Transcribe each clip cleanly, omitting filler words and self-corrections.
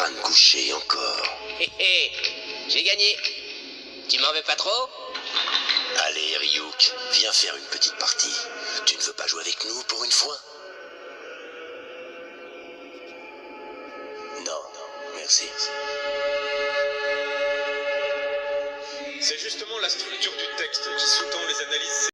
va me coucher encore. Hé hé, j'ai gagné. Tu m'en veux pas trop? Allez, Ryuk, viens faire une petite partie. Tu ne veux pas jouer avec nous pour une fois? Non, merci. C'est justement la structure du texte qui sous-tend les analyses.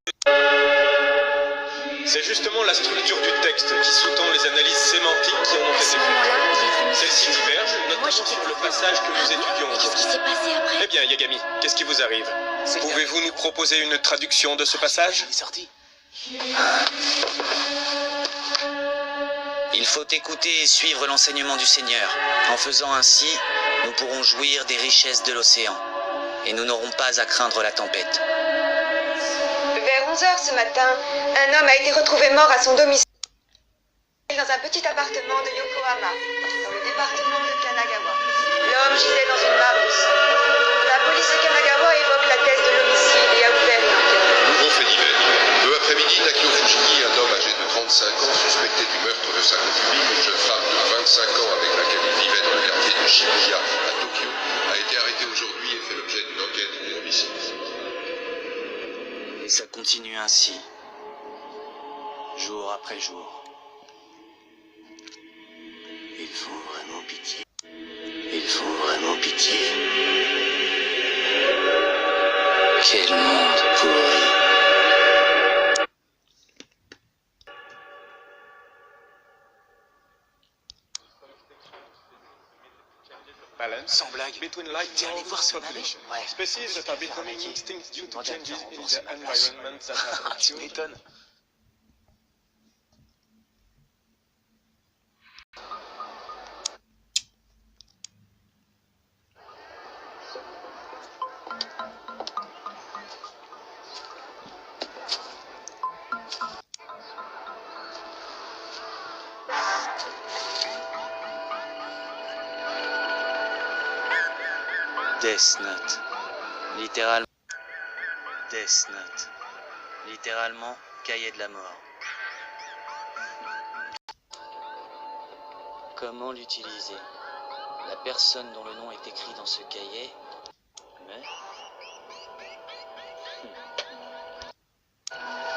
C'est justement la structure du texte qui sous-tend les analyses sémantiques qui en ont été faites. Celles-ci divergent, notamment sur le passage que nous étudions Qu'est-ce qui aujourd'hui. s'est passé après? Eh bien, Yagami, qu'est-ce qui vous arrive? Pouvez-vous nous proposer une traduction de ce passage? Il est sorti. Il faut écouter et suivre l'enseignement du Seigneur. En faisant ainsi, nous pourrons jouir des richesses de l'océan. Et nous n'aurons pas à craindre la tempête. Vers 11 h ce matin, un homme a été retrouvé mort à son domicile dans un petit appartement de Yokohama, dans le département de Kanagawa. L'homme gisait dans une mare de sang. La police de Kanagawa évoque la thèse de l'homicide et a ouvert une enquête. Nouveau fait divers. Peu après-midi, Takio Fujiki, un homme âgé de 35 ans, suspecté du meurtre de sa concubine, une jeune femme de 25 ans avec laquelle il vivait dans le quartier de Shibuya à Tokyo, a été arrêté aujourd'hui et fait l'objet d'une enquête pour homicide. Et ça continue ainsi, jour après jour. Ils font vraiment pitié. Ils font vraiment pitié. Quel monde pourri. Sans blague. T'es allé voir ce navet? Ouais. Species that are becoming extinct due to Demandez à me changes faire in rembourser their ma place. environment that have Tu occurred. m'étonnes. Death Note. Littéralement. Death Note. Littéralement, cahier de la mort. Comment l'utiliser? La personne dont le nom est écrit dans ce cahier meurt.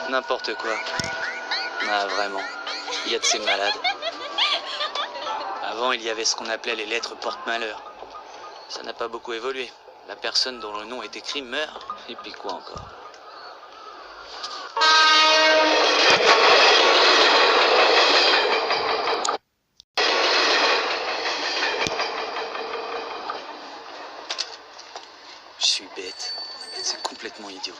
N'importe quoi. Ah, vraiment. Il y a de ces malades. Avant, il y avait ce qu'on appelait les lettres porte-malheur. Ça n'a pas beaucoup évolué. La personne dont le nom est écrit meurt. Et puis quoi encore? Je suis bête. C'est complètement idiot.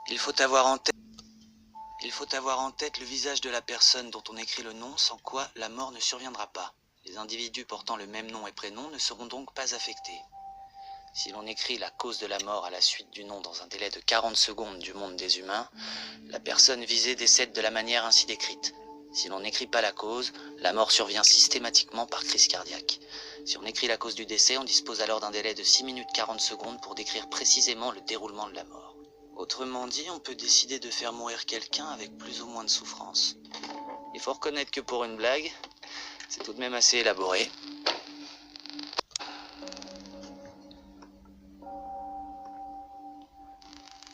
Il faut avoir en tête le visage de la personne dont on écrit le nom, sans quoi la mort ne surviendra pas. Les individus portant le même nom et prénom ne seront donc pas affectés. Si l'on écrit la cause de la mort à la suite du nom dans un délai de 40 secondes du monde des humains, la personne visée décède de la manière ainsi décrite. Si l'on n'écrit pas la cause, la mort survient systématiquement par crise cardiaque. Si on écrit la cause du décès, on dispose alors d'un délai de 6 minutes 40 secondes pour décrire précisément le déroulement de la mort. Autrement dit, on peut décider de faire mourir quelqu'un avec plus ou moins de souffrance. Il faut reconnaître que pour une blague, c'est tout de même assez élaboré.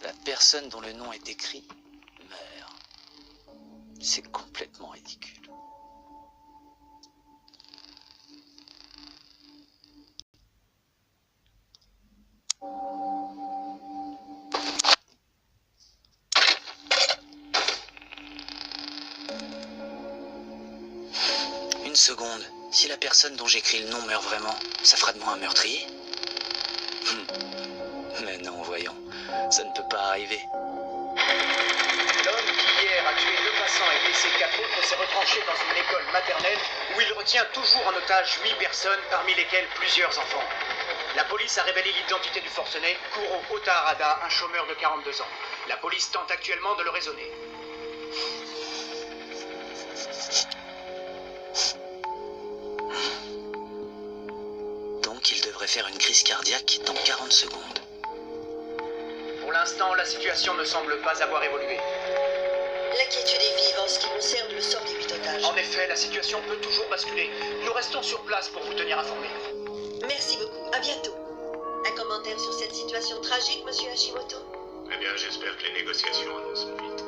La personne dont le nom est écrit meurt. C'est complètement ridicule. Une seconde, si la personne dont j'écris le nom meurt vraiment, ça fera de moi un meurtrier? Mais non, voyons, ça ne peut pas arriver. L'homme qui hier a tué 2 passants et blessé 4 autres s'est retranché dans une école maternelle où il retient toujours en otage 8 personnes, parmi lesquelles plusieurs enfants. La police a révélé l'identité du forcené, Kuro Otaharada, un chômeur de 42 ans. La police tente actuellement de le raisonner. Donc il devrait faire une crise cardiaque dans 40 secondes. Pour l'instant, la situation ne semble pas avoir évolué. L'inquiétude est vive en en ce qui concerne le sort des 8 otages. En effet, la situation peut toujours basculer. Nous restons sur place pour vous tenir informés. Merci beaucoup. À bientôt. Un commentaire sur cette situation tragique, monsieur Hashimoto? Eh bien, j'espère que les négociations avanceront vite.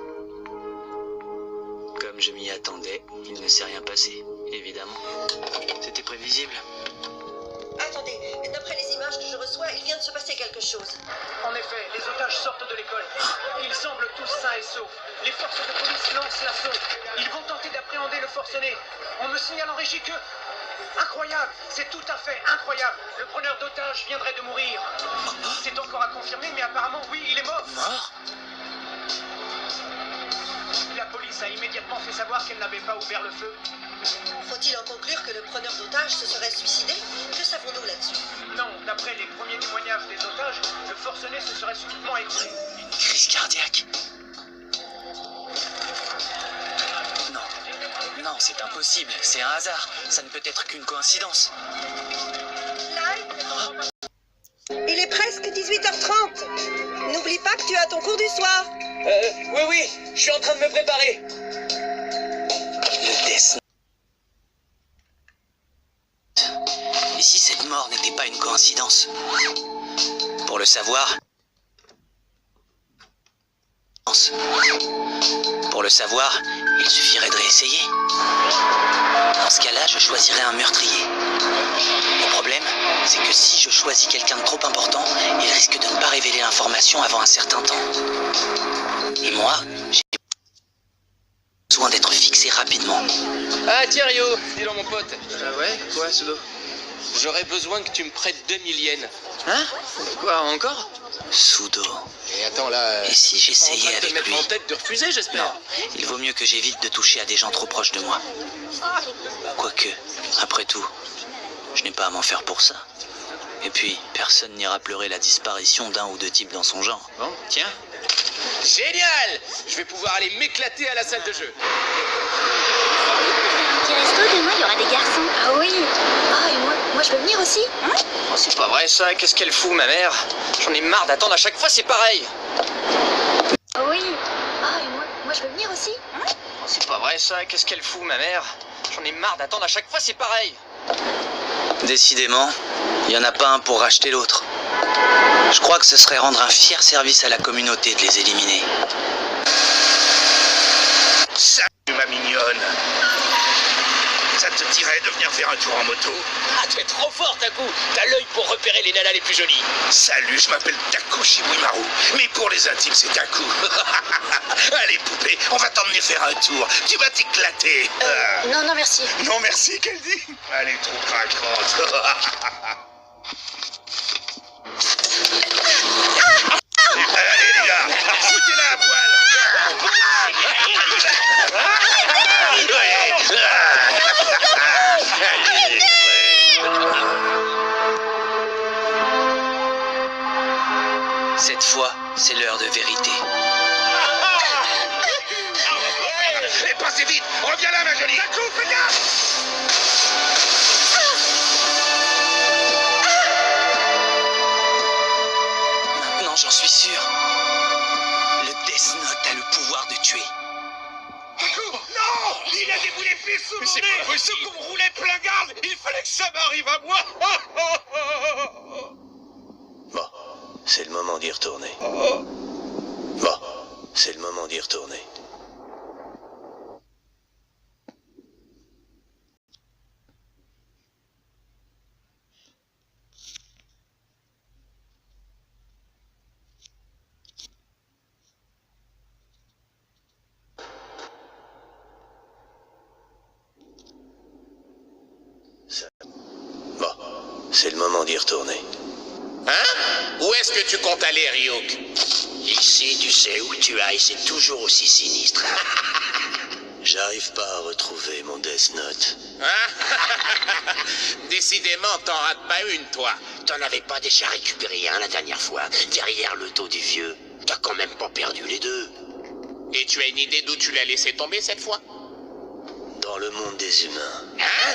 Comme je m'y attendais, il ne s'est rien passé, évidemment. C'était prévisible. Attendez, d'après les images que je reçois, il vient de se passer quelque chose. En effet, les otages sortent de l'école. Ils semblent tous sains et saufs. Les forces de police lancent l'assaut. Ils vont tenter d'appréhender le forcené. On me signale en régie que... Incroyable! C'est tout à fait incroyable! Le preneur d'otages viendrait de mourir. C'est encore à confirmer, mais apparemment, oui, il est mort. Mort? La police a immédiatement fait savoir qu'elle n'avait pas ouvert le feu. Faut-il en conclure que le preneur d'otages se serait suicidé? Que savons-nous là-dessus? Non, d'après les premiers témoignages des otages, le forcené se serait subitement écroulé. Une crise cardiaque. Non. Non, c'est impossible. C'est un hasard. Ça ne peut être qu'une coïncidence. Il est presque 18h30. N'oublie pas que tu as ton cours du soir. Oui, je suis en train de me préparer. Le Death Note. Et si cette mort n'était pas une coïncidence? Pour le savoir... il suffirait de réessayer. Dans ce cas-là, je choisirais un meurtrier. Le problème, c'est que si je choisis quelqu'un de trop important, il risque de ne pas révéler l'information avant un certain temps. Et moi, j'ai besoin d'être fixé rapidement. Ah tiens Rio, dis donc mon pote. Ouais, quoi, Sudo? J'aurais besoin que tu me prêtes 2 000 yens. Hein? Quoi, encore? Sudo. Et attends là... Et si j'essayais avec mettre lui? en tête de refuser, j'espère. Non, il vaut mieux que j'évite de toucher à des gens trop proches de moi. Quoique, après tout, je n'ai pas à m'en faire pour ça. Et puis, personne n'ira pleurer la disparition d'un ou deux types dans son genre. Bon, tiens. Génial! Je vais pouvoir aller m'éclater à la salle de jeu. Petit resto, demain il y aura des garçons. Ah oui. Ah et moi je peux venir aussi. Oh, c'est pas vrai ça, qu'est-ce qu'elle fout ma mère? J'en ai marre d'attendre à chaque fois, c'est pareil. Ah oui. Ah et moi je peux venir aussi. Oh, c'est pas vrai ça, qu'est-ce qu'elle fout ma mère? J'en ai marre d'attendre à chaque fois, c'est pareil. Décidément, il n'y en a pas un pour racheter l'autre. Je crois que ce serait rendre un fier service à la communauté de les éliminer. Salut ma mignonne. Ça te dirait de venir faire un tour en moto? Ah, tu es trop fort, Taku. T'as l'œil pour repérer les nanas les plus jolies. Salut, je m'appelle Taku Shibuimaru, mais pour les intimes c'est Taku. Allez poupée, on va t'emmener faire un tour, tu vas t'éclater. Non merci. Non merci, qu'elle dit? Elle est trop craquante. Allez les gars, foutez-la à poil. Cette fois, c'est l'heure de vérité. Et passez vite, reviens là ma jolie. Taku, fais gaffe. Maintenant, j'en suis sûr. Le Death Note a le pouvoir de tuer. Taku, non, il a des boulets fils sous mon nez. Ce qu'on me roulait plein garde, il fallait que ça m'arrive à moi. Bon, c'est le moment d'y retourner. Bon, c'est le moment d'y retourner. Bon, c'est le moment d'y retourner. Hein? Où est-ce que tu comptes aller, Ryuk? Ici, tu sais où tu ailles, c'est toujours aussi sinistre. J'arrive pas à retrouver mon Death Note. Décidément, t'en rates pas une, toi. T'en avais pas déjà récupéré un la dernière fois, derrière le dos du vieux. T'as quand même pas perdu les deux. Et tu as une idée d'où tu l'as laissé tomber cette fois? Dans le monde des humains. Hein?